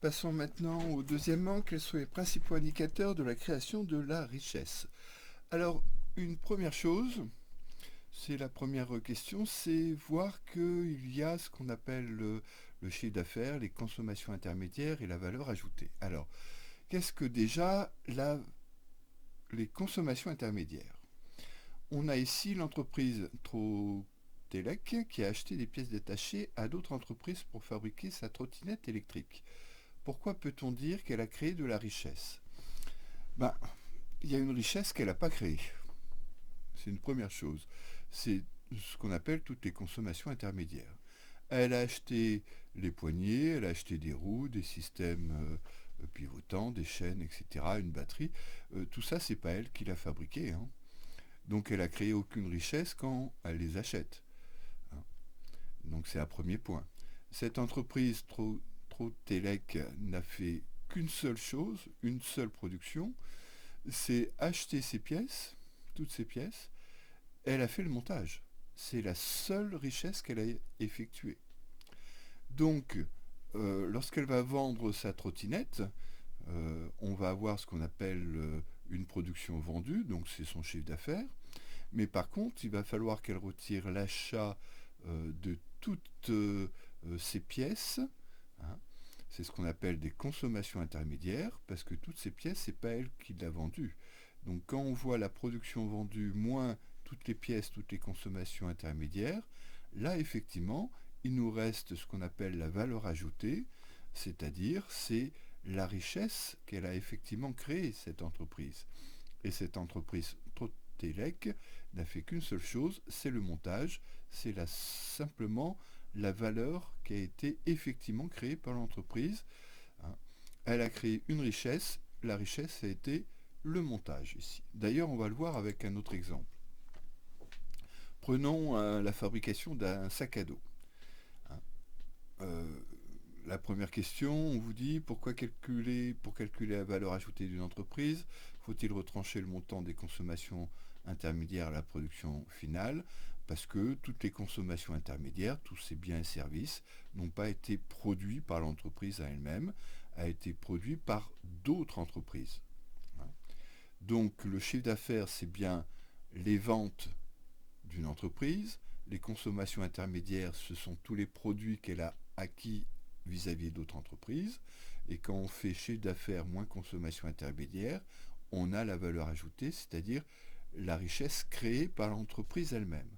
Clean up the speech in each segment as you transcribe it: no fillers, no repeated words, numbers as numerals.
Passons maintenant au deuxièmement, quels sont les principaux indicateurs de la création de la richesse. Alors, une première chose, c'est la première question, c'est voir qu'il y a ce qu'on appelle le chiffre d'affaires, les consommations intermédiaires et la valeur ajoutée. Alors, qu'est-ce que déjà les consommations intermédiaires? On a ici l'entreprise Trotelec qui a acheté des pièces détachées à d'autres entreprises pour fabriquer sa trottinette électrique. Pourquoi peut-on dire qu'elle a créé de la richesse? Ben, il y a une richesse qu'elle n'a pas créée. C'est une première chose. C'est ce qu'on appelle toutes les consommations intermédiaires. Elle a acheté les poignées, elle a acheté des roues, des systèmes pivotants, des chaînes, etc., une batterie. Tout ça, c'est pas elle qui l'a fabriqué, hein. Donc elle a créé aucune richesse quand elle les achète, hein. Donc c'est un premier point. Cette entreprise Trotelec n'a fait qu'une seule chose, une seule production, c'est acheter ces pièces, toutes ces pièces. Elle a fait le montage. C'est la seule richesse qu'elle a effectuée. Donc, lorsqu'elle va vendre sa trottinette, on va avoir ce qu'on appelle une production vendue, donc c'est son chiffre d'affaires. Mais par contre, il va falloir qu'elle retire l'achat de toutes ces pièces, hein. C'est ce qu'on appelle des consommations intermédiaires, parce que toutes ces pièces, c'est pas elle qui l'a vendu. Donc quand on voit la production vendue moins toutes les pièces, toutes les consommations intermédiaires, là effectivement, il nous reste ce qu'on appelle la valeur ajoutée, c'est-à-dire c'est la richesse qu'elle a effectivement créée, cette entreprise. Et cette entreprise Trotelec n'a fait qu'une seule chose, c'est le montage, c'est simplement la valeur qui a été effectivement créée par l'entreprise, hein. Elle a créé une richesse, la richesse a été le montage ici. D'ailleurs, on va le voir avec un autre exemple. Prenons la fabrication d'un sac à dos, hein. Euh, la première question, on vous dit pour calculer la valeur ajoutée d'une entreprise, faut-il retrancher le montant des consommations intermédiaires à la production finale? Parce que toutes les consommations intermédiaires, tous ces biens et services, n'ont pas été produits par l'entreprise à elle-même, a été produit par d'autres entreprises, hein. Donc le chiffre d'affaires, c'est bien les ventes d'une entreprise. Les consommations intermédiaires, ce sont tous les produits qu'elle a acquis vis-à-vis d'autres entreprises. Et quand on fait chiffre d'affaires moins consommation intermédiaire, on a la valeur ajoutée, c'est-à-dire la richesse créée par l'entreprise elle-même.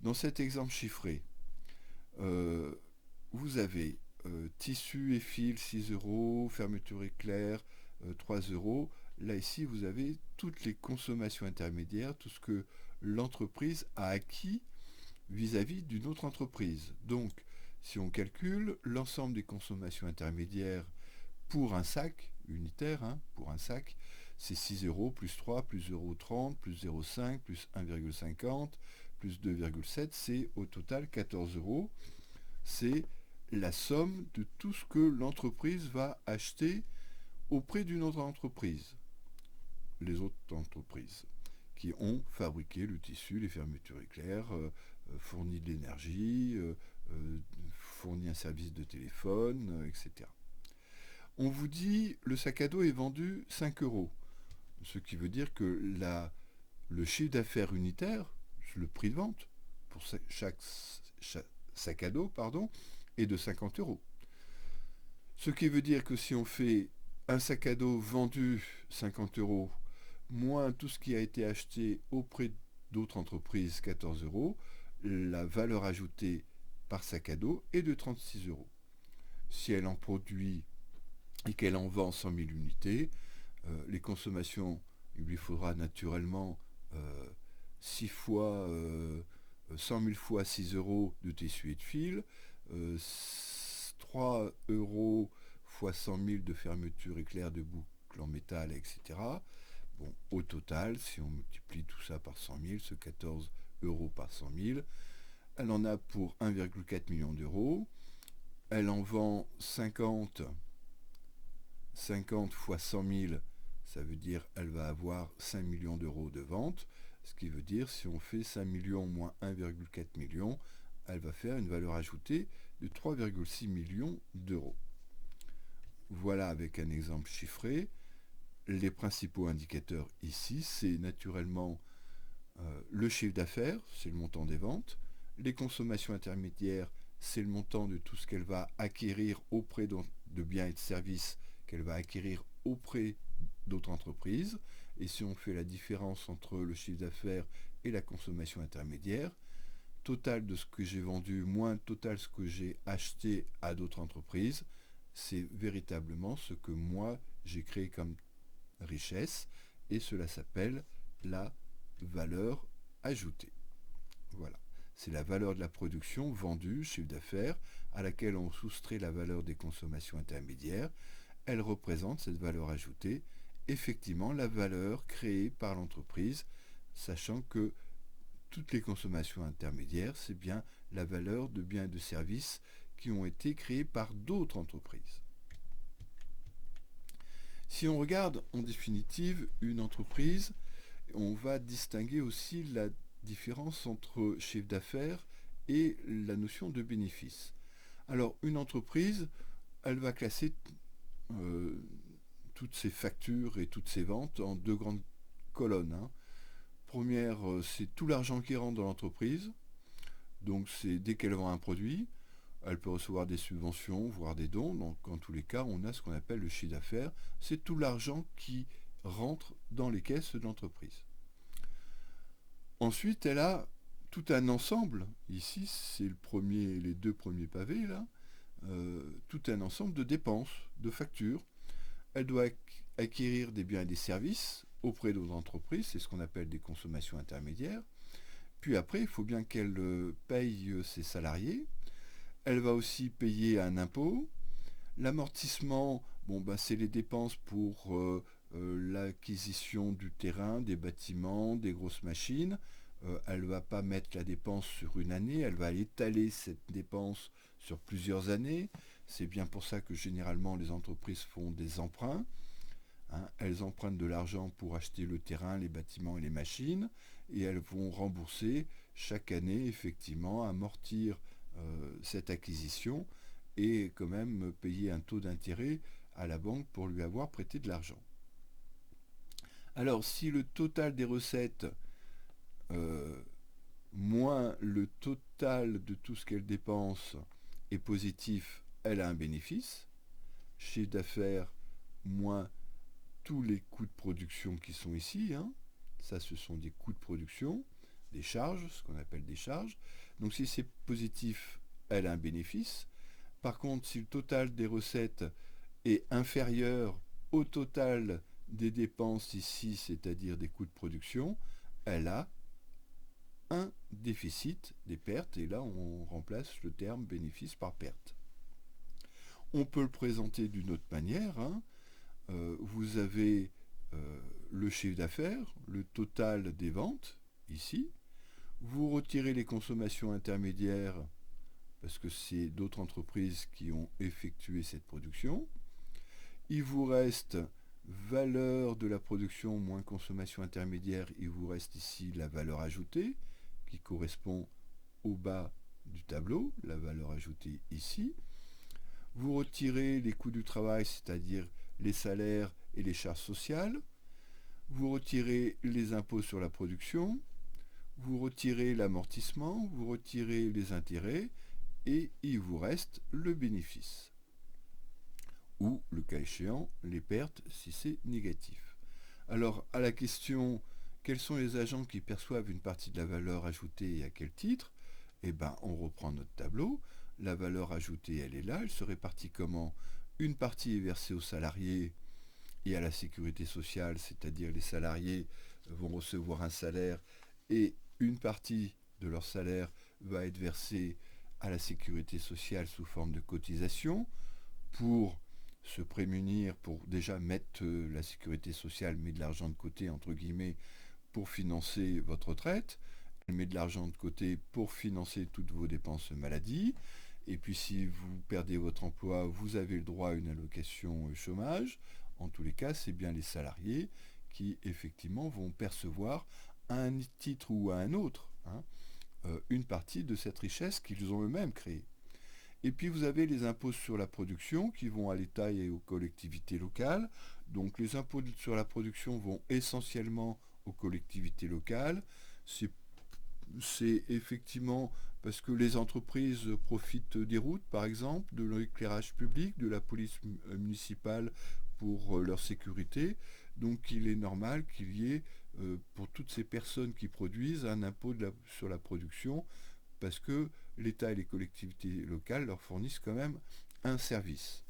Dans cet exemple chiffré, euh, vous avez tissu et fil 6 euros, fermeture éclair 3 euros. Là ici, vous avez toutes les consommations intermédiaires, tout ce que l'entreprise a acquis vis-à-vis d'une autre entreprise. Donc, si on calcule l'ensemble des consommations intermédiaires pour un sac unitaire, hein, pour un sac, c'est 6 euros plus 3 plus 0,30 plus 0,5 plus 1,50 plus 2,7, c'est au total 14 euros. C'est la somme de tout ce que l'entreprise va acheter auprès d'une autre entreprise, les autres entreprises qui ont fabriqué le tissu, les fermetures éclairs, fourni de l'énergie, fourni un service de téléphone, etc. On vous dit le sac à dos est vendu 5 euros, ce qui veut dire que le chiffre d'affaires unitaire, le prix de vente pour chaque sac à dos, pardon, est de 50 euros. Ce qui veut dire que si on fait un sac à dos vendu 50 euros, moins tout ce qui a été acheté auprès d'autres entreprises 14 euros, la valeur ajoutée par sac à dos est de 36 euros. Si elle en produit et qu'elle en vend 100 000 unités, les consommations, il lui faudra naturellement 6 fois 100 000 fois 6 euros de tissu et de fil, 3 euros fois 100 000 de fermeture éclair de boucle en métal, etc. Bon, au total, si on multiplie tout ça par 100 000, ce 14 euros par 100 000, elle en a pour 1,4 million d'euros. Elle en vend 50 fois 100 000, ça veut dire elle va avoir 5 millions d'euros de vente, ce qui veut dire si on fait 5 millions moins 1,4 million, elle va faire une valeur ajoutée de 3,6 millions d'euros. voilà avec un exemple chiffré. Les principaux indicateurs ici, c'est naturellement le chiffre d'affaires, c'est le montant des ventes. Les consommations intermédiaires, c'est le montant de tout ce qu'elle va acquérir auprès de biens et de services qu'elle va acquérir auprès d'autres entreprises. Et si on fait la différence entre le chiffre d'affaires et la consommation intermédiaire, total de ce que j'ai vendu moins total ce que j'ai acheté à d'autres entreprises, c'est véritablement ce que moi j'ai créé comme richesse, et cela s'appelle la valeur ajoutée. Voilà. C'est la valeur de la production vendue, chiffre d'affaires, à laquelle on soustrait la valeur des consommations intermédiaires. Elle représente, cette valeur ajoutée, effectivement la valeur créée par l'entreprise, sachant que toutes les consommations intermédiaires, c'est bien la valeur de biens et de services qui ont été créés par d'autres entreprises. Si on regarde en définitive une entreprise, on va distinguer aussi la différence entre chiffre d'affaires et la notion de bénéfice. Alors une entreprise, elle va classer toutes ses factures et toutes ses ventes en deux grandes colonnes. Première, c'est tout l'argent qui rentre dans l'entreprise. Donc c'est dès qu'elle vend un produit, elle peut recevoir des subventions, voire des dons. Donc en tous les cas, on a ce qu'on appelle le chiffre d'affaires. C'est tout l'argent qui rentre dans les caisses de l'entreprise. Ensuite, elle a tout un ensemble. Ici, c'est les deux premiers pavés là. Tout un ensemble de dépenses, de factures. Elle doit acquérir des biens et des services auprès d'autres entreprises. C'est ce qu'on appelle des consommations intermédiaires. Puis après, il faut bien qu'elle paye ses salariés. Elle va aussi payer un impôt. L'amortissement, c'est les dépenses pour l'acquisition du terrain, des bâtiments, des grosses machines. Elle ne va pas mettre la dépense sur une année, elle va étaler cette dépense sur plusieurs années. C'est bien pour ça que généralement les entreprises font des emprunts. Elles empruntent de l'argent pour acheter le terrain, les bâtiments et les machines, et elles vont rembourser chaque année, effectivement, amortir cette acquisition et quand même payer un taux d'intérêt à la banque pour lui avoir prêté de l'argent. Alors, si le total des recettes moins le total de tout ce qu'elle dépense est positif, elle a un bénéfice. Chiffre d'affaires moins tous les coûts de production qui sont ici, ça ce sont des coûts de production, des charges, ce qu'on appelle des charges. Donc si c'est positif, elle a un bénéfice. Par contre, si le total des recettes est inférieur au total des dépenses ici, c'est-à-dire des coûts de production, elle a un déficit, des pertes, et là on remplace le terme bénéfice par perte. On peut le présenter d'une autre manière. Vous avez le chiffre d'affaires, le total des ventes, ici. Vous retirez les consommations intermédiaires, parce que c'est d'autres entreprises qui ont effectué cette production. Il vous reste valeur de la production moins consommation intermédiaire, il vous reste ici la valeur ajoutée, qui correspond au bas du tableau, la valeur ajoutée ici. Vous retirez les coûts du travail, c'est-à-dire les salaires et les charges sociales. Vous retirez les impôts sur la production. Vous retirez l'amortissement. Vous retirez les intérêts. Et il vous reste le bénéfice. Ou, le cas échéant, les pertes si c'est négatif. Alors, à la question, quels sont les agents qui perçoivent une partie de la valeur ajoutée et à quel titre ? On reprend notre tableau. La valeur ajoutée, elle est là. Elle se répartit comment ? Une partie est versée aux salariés et à la sécurité sociale, c'est-à-dire les salariés vont recevoir un salaire et une partie de leur salaire va être versée à la sécurité sociale sous forme de cotisation pour se prémunir, pour déjà mettre la sécurité sociale met de l'argent de côté, entre guillemets, pour financer votre retraite. Elle met de l'argent de côté pour financer toutes vos dépenses maladie. Et puis si vous perdez votre emploi, vous avez le droit à une allocation chômage. En tous les cas, c'est bien les salariés qui effectivement vont percevoir à un titre ou à un autre une partie de cette richesse qu'ils ont eux-mêmes créée. Et puis vous avez les impôts sur la production qui vont à l'État et aux collectivités locales. Donc les impôts sur la production vont essentiellement aux collectivités locales. C'est c'est effectivement parce que les entreprises profitent des routes, par exemple, de l'éclairage public, de la police municipale pour leur sécurité. Donc il est normal qu'il y ait, pour toutes ces personnes qui produisent, un impôt sur la production, parce que l'État et les collectivités locales leur fournissent quand même un service.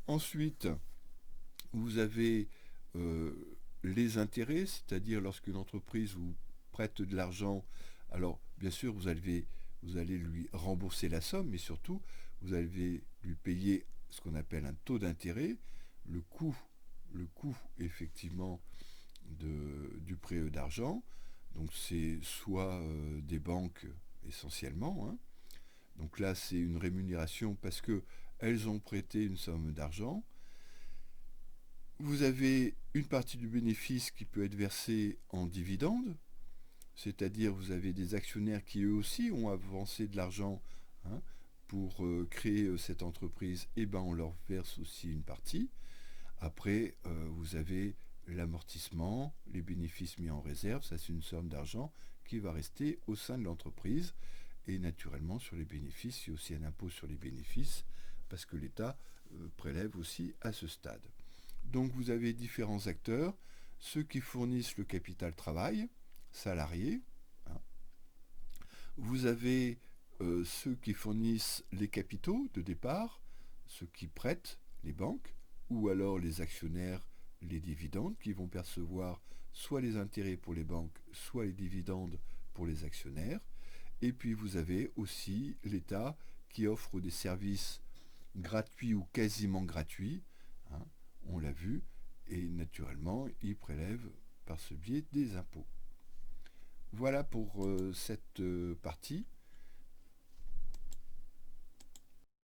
Ensuite, vous avez euh, les intérêts, c'est-à-dire lorsqu'une entreprise vous prête de l'argent, alors bien sûr vous allez lui rembourser la somme, mais surtout vous allez lui payer ce qu'on appelle un taux d'intérêt, le coût, le coût effectivement du prêt d'argent. Donc c'est soit des banques essentiellement, hein. Donc là c'est une rémunération parce que elles ont prêté une somme d'argent. Vous avez une partie du bénéfice qui peut être versée en dividendes, c'est-à-dire vous avez des actionnaires qui eux aussi ont avancé de l'argent, hein, pour créer cette entreprise, et ben on leur verse aussi une partie. Après, vous avez l'amortissement, les bénéfices mis en réserve, ça c'est une somme d'argent qui va rester au sein de l'entreprise. Et naturellement, sur les bénéfices, il y a aussi un impôt sur les bénéfices, parce que l'État prélève aussi à ce stade. Donc vous avez différents acteurs, ceux qui fournissent le capital travail, salariés, hein. Vous avez ceux qui fournissent les capitaux de départ, ceux qui prêtent, les banques, ou alors les actionnaires, les dividendes, qui vont percevoir soit les intérêts pour les banques, soit les dividendes pour les actionnaires. Et puis vous avez aussi l'État qui offre des services gratuits ou quasiment gratuits, hein, on l'a vu, et naturellement, il prélève par ce biais des impôts. Voilà pour cette partie.